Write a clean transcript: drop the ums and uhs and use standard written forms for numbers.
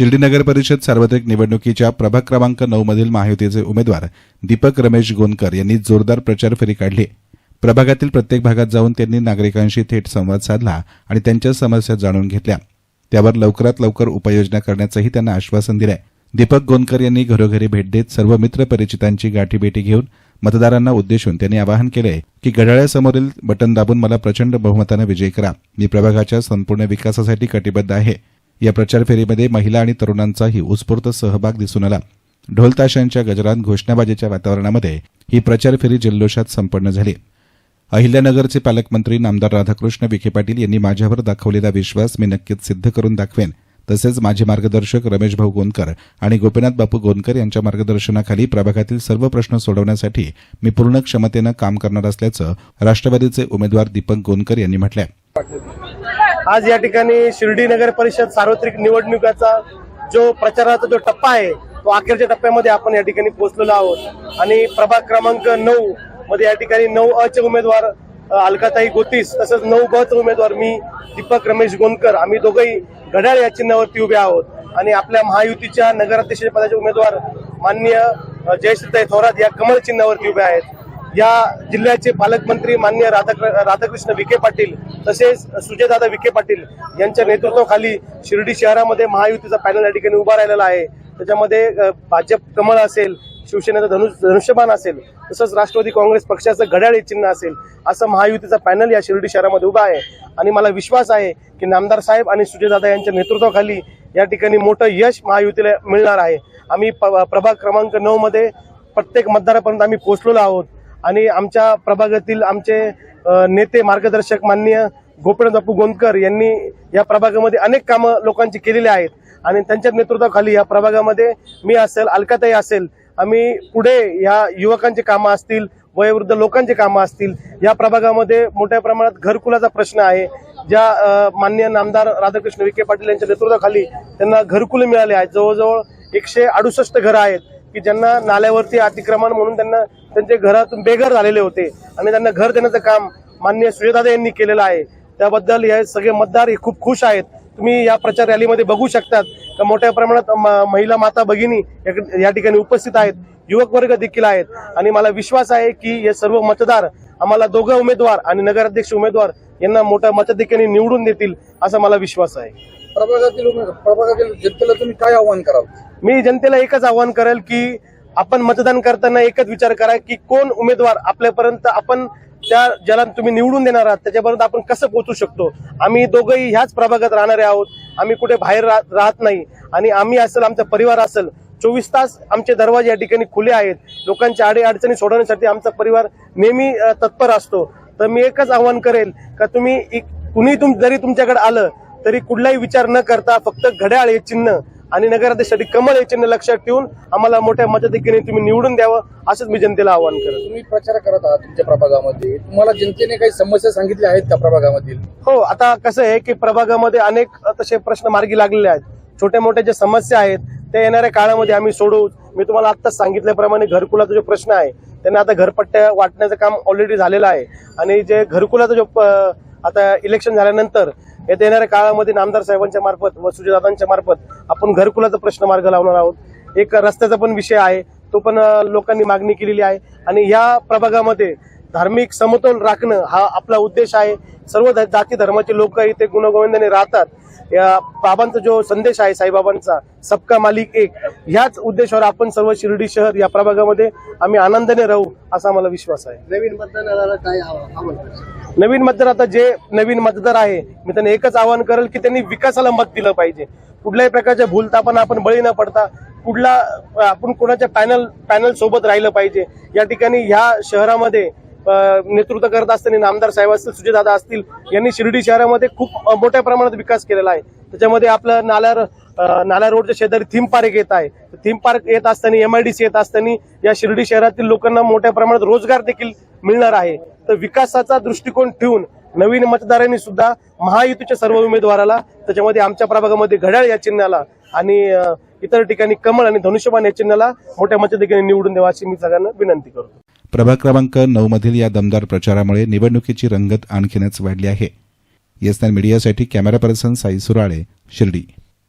शिर्डी नगर परिषद सार्वत्रिक निवडणुकीच्या प्रभाग क्रमांक 9 मधील महायुतीचे उमेदवार दीपक रमेश गोंदकर यांनी जोरदार प्रचार फेरी काढली। प्रभागातील प्रत्येक भागात जाऊन त्यांनी नागरिकांशी थेट संवाद साधला आणि त्यांच्या समस्या जाणून घेतल्या। त्यावर लवकरात लवकर उपाययोजना करण्याचंही त्यांना आश्वासन दिलंय। दीपक गोंदकर यांनी घरोघरी भेट देत सर्व मित्र परिचितांची गाठीभेटी घेऊन मतदारांना उद्देशून त्यांनी आवाहन केले की घड्याळासमोरील बटन दाबून मला प्रचंड बहुमताने विजयी करा। मी प्रभागाच्या संपूर्ण विकासासाठी कटिबद्ध आहे। या प्रचार फेरीमध्ये महिला आणि तरुणांचाही उत्स्फूर्त सहभाग दिसून आला। ढोल ताशांच्या गजरात घोषणाबाजीच्या वातावरणामध्ये ही प्रचार फेरी जल्लोषात संपन्न झाली। अहिल्यानगरचे पालकमंत्री नामदार राधाकृष्ण विखे पाटील यांनी माझ्यावर दाखवलेला विश्वास मी नक्कीच सिद्ध करून दाखवेन। तसेच माझे मार्गदर्शक रमेश भाऊ गोंदकर आणि गोपीनाथ बापू गोंदकर यांच्या मार्गदर्शनाखाली प्रभागातील सर्व प्रश्न सोडवण्यासाठी मी पूर्ण क्षमतेनं काम करणार असल्याचं राष्ट्रवादीचे उमेदवार दीपक गोंदकर यांनी म्हटलंय। आज या ठिकाणी शिर्डी नगर परिषद सार्वत्रिक निवडणुकीचा जो प्रचाराचा जो टप्पा आहे तो अखेरच्या टप्प्यामध्ये आपण या ठिकाणी पोहोचलेलो आहोत आणि प्रभाग क्रमांक 9 मध्ये या ठिकाणी 9 चे उमेदवार अलकाताई गोतीस तसंच 9 ब चे उमेदवार मी दीपक रमेश गोंदकर आम्ही दोघंही घड्याळ या चिन्हावरती उभे आहोत आणि आपल्या महायुतीच्या नगराध्यक्ष पदाचे उमेदवार माननीय जयश्रीताई थोरात या कमळ चिन्हावरती उभे आहेत। या जिल्ह्याचे पालकमंत्री माननीय राधाकृष्ण विखे पाटील तसेच सुजयदादा विखे पाटील यांच्या नेतृत्वाखाली शिर्डी शहरामध्ये महायुतीचा पॅनल या ठिकाणी उभा राहिलेला आहे। त्याच्यामध्ये भाजप कमळ असेल, शिवसेनेचा धनुष्यबाण असेल, तसंच राष्ट्रवादी काँग्रेस पक्षाचं घड्याळ हे चिन्ह असेल, असं महायुतीचा पॅनल या शिर्डी शहरामध्ये उभा आहे आणि मला विश्वास आहे की नामदार साहेब आणि सुजयदादा यांच्या नेतृत्वाखाली या ठिकाणी मोठं यश महायुतीला मिळणार आहे। आम्ही प्रभाग क्रमांक 9 मध्ये प्रत्येक मतदारापर्यंत आम्ही पोहोचलेलो आहोत आणि आमच्या प्रभागातील आमचे नेते मार्गदर्शक माननीय गोपीनाथ बापू गोंदकर यांनी या प्रभागामध्ये अनेक कामं लोकांची केलेली आहेत आणि त्यांच्या नेतृत्वाखाली या प्रभागामध्ये मी असेल, अलकाताई असेल, आम्ही पुढे या युवकांची कामं असतील, वयोवृद्ध लोकांची कामं असतील, या प्रभागामध्ये मोठ्या प्रमाणात घरकुलाचा प्रश्न आहे। ज्या माननीय नामदार राधाकृष्ण विखे पाटील यांच्या नेतृत्वाखाली त्यांना घरकुल मिळाले आहेत। जवळजवळ 168 घरं आहेत की ज्यांना नाल्यावरती अतिक्रमण म्हणून त्यांना त्यांचे घरातून बेघर झालेले होते आणि त्यांना घर देण्याचं काम माननीय सुजयदादा यांनी केलेलं आहे। त्याबद्दल हे सगळे मतदार हे खूप खुश आहेत। तुम्ही या प्रचार रॅलीमध्ये बघू शकतात की मोठ्या प्रमाणात महिला माता भगिनी या ठिकाणी उपस्थित आहेत, युवक वर्ग देखील आहेत आणि मला विश्वास आहे की हे सर्व मतदार आम्हाला दोघं उमेदवार आणि नगराध्यक्ष उमेदवार यांना मोठ्या मताधिक्याने निवडून देतील असा मला विश्वास आहे। प्रभागातील जनतेला तुम्ही काय आव्हान कराल? मी जनतेला एकच आव्हान करेल की आपण मतदान करताना एकच विचार करा की कोण उमेदवार आपल्यापर्यंत आपण त्या ज्याला तुम्ही निवडून देणार आहात त्याच्यापर्यंत आपण कसं पोहोचू शकतो। आम्ही दोघंही ह्याच प्रभागात राहणारे आहोत, आम्ही कुठे बाहेर राहत नाही आणि आम्ही असेल, आमचा परिवार असेल, 24 तास आमचे दरवाजे या ठिकाणी खुले आहेत। लोकांच्या अडचणी सोडवण्यासाठी आमचा परिवार नेहमी तत्पर असतो। तर मी एकच आव्हान करेल का तुम्ही कुणी जरी तुमच्याकडे आलं तरी कुठलाही विचार न करता फक्त घड्याळ हे चिन्ह आणि नगराध्यक्षासाठी कमळ हे चिन्ह लक्षात ठेवून आम्हाला मोठ्या मताधिक्याने तुम्ही निवडून द्यावं असंच मी जनतेला आवाहन करेन। तुम्ही प्रचार करत आहात तुमच्या प्रभागामध्ये, तुम्हाला जनतेने काही समस्या सांगितल्या आहेत का प्रभागामधील? हो, आता कसं आहे की प्रभागामध्ये अनेक तसे प्रश्न मार्गी लागलेले आहेत। छोट्या मोठ्या ज्या समस्या आहेत त्या येणाऱ्या काळामध्ये आम्ही सोडवू। मी तुम्हाला आत्ताच सांगितल्याप्रमाणे घरकुलाचा जो प्रश्न आहे त्यांना आता घरपट्ट्या वाटण्याचं काम ऑलरेडी झालेलं आहे आणि जे घरकुलाचा जो आता इलेक्शन झाल्यानंतर येणाऱ्या काळामध्ये नामदार साहेबांच्या मार्फत व सुजयदादांच्या मार्फत आपण घरकुलाचा प्रश्न मार्ग लावणार आहोत। एक रस्त्याचा पण विषय आहे, तो पण लोकांनी मागणी केलेली आहे आणि या प्रभागामध्ये धार्मिक समतोल राखणं हा आपला उद्देश आहे। सर्व जाती धर्माचे लोक इथे गुणगोविंदाने राहतात। या बाबांचा जो संदेश आहे साईबाबांचा, सबका मालिक एक, ह्याच उद्देशावर आपण सर्व शिर्डी शहर या प्रभागामध्ये आम्ही आनंदाने राहू असा आम्हाला विश्वास आहे। नवीन मतदाराला काय आव्हान? नवीन मतदार, आता जे नवीन मतदार आहे मी त्यांना एकच आवाहन करेल की त्यांनी विकासाला मत दिलं पाहिजे। कुठल्याही प्रकारच्या भूलतापांना आपण बळी न पडता आपण कोणाच्या पॅनल सोबत राहिलं पाहिजे। या ठिकाणी ह्या शहरामध्ये नेतृत्व करत असताना नामदार साहेब असतील, सुजयदादा असतील, यांनी शिर्डी शहरामध्ये खूप मोठ्या प्रमाणात विकास केलेला आहे। त्याच्यामध्ये आपलं नाला रोडच्या शेजारी थीम पार्क येत आहे। थीम पार्क येत असताना MIDC येत असताना या शिर्डी शहरातील लोकांना मोठ्या प्रमाणात रोजगार देखील मिळणार आहे। तर विकासाचा दृष्टिकोन ठेवून नवीन मतदारांनी सुद्धा महायुतीच्या सर्व उमेदवाराला, त्याच्यामध्ये आमच्या प्रभागामध्ये घड्याळ या चिन्हाला आणि इतर ठिकाणी कमळ आणि धनुष्यबाण या चिन्हाला मोठ्या मताधिक्याने निवडून द्यावा अशी मी सगळ्यांना विनंती करतो। प्रभाग क्रमांक 9 मधील या दमदार प्रचारामुळे निवडणुकीची रंगत आणखीनच वाढली आहे। येस9 मीडियासाठी कॅमेरा पर्सन साई सुराळे, शिर्डी।